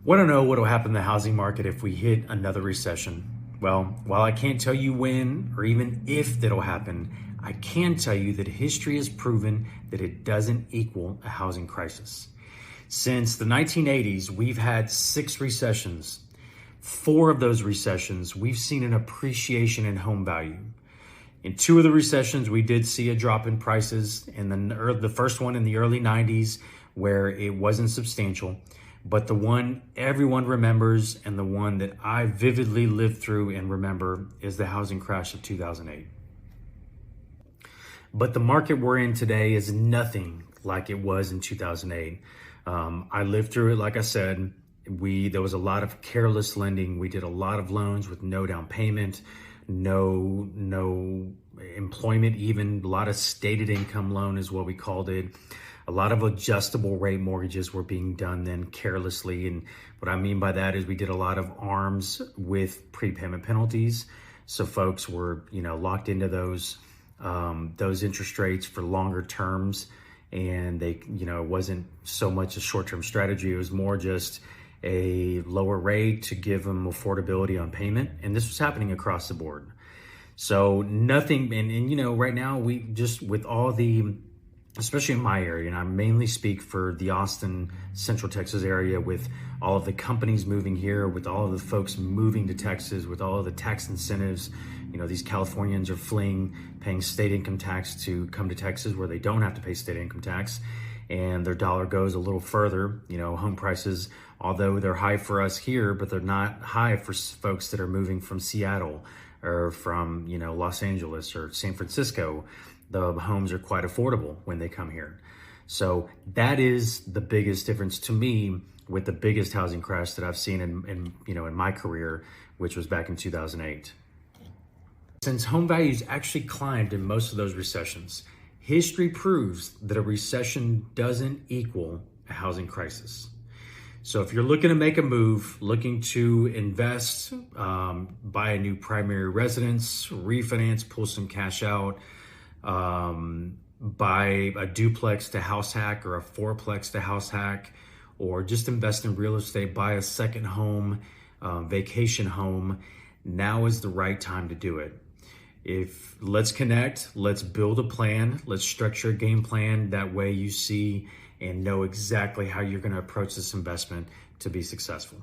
Want to know what will happen to the housing market if we hit another recession? Well, while I can't tell you when or even if that'll happen, I can tell you that history has proven that it doesn't equal a housing crisis. Since the 1980s, we've had 6 recessions. 4 of those recessions, we've seen an appreciation in home value. In 2 of the recessions, we did see a drop in prices, and the first one in the early 90s where it wasn't substantial. But the one everyone remembers and the one that I vividly lived through and remember is the housing crash of 2008. But the market we're in today is nothing like it was in 2008. I lived through it, like I said. There was a lot of careless lending. We did a lot of loans with no down payment, no employment, even a lot of stated income loan is what we called it. A lot of adjustable rate mortgages were being done then carelessly. And what I mean by that is we did a lot of ARMs with prepayment penalties. So folks were, locked into those interest rates for longer terms. And they, it wasn't so much a short-term strategy. It was more just a lower rate to give them affordability on payment. And this was happening across the board. So nothing, and right now we just, with all the, especially in my area, and I mainly speak for the Austin, Central Texas area, with all of the companies moving here, with all of the folks moving to Texas, with all of the tax incentives. These Californians are fleeing, paying state income tax to come to Texas where they don't have to pay state income tax, and their dollar goes a little further. Home prices, although they're high for us here, but they're not high for folks that are moving from Seattle or from, Los Angeles or San Francisco. The homes are quite affordable when they come here. So that is the biggest difference to me with the biggest housing crash that I've seen in my career, which was back in 2008. Since home values actually climbed in most of those recessions, history proves that a recession doesn't equal a housing crisis. So if you're looking to make a move, looking to invest, buy a new primary residence, refinance, pull some cash out, buy a duplex to house hack or a fourplex to house hack, or just invest in real estate, buy a second home, vacation home, now is the right time to do it. Let's connect, let's build a plan, let's structure a game plan. That way you see and know exactly how you're going to approach this investment to be successful.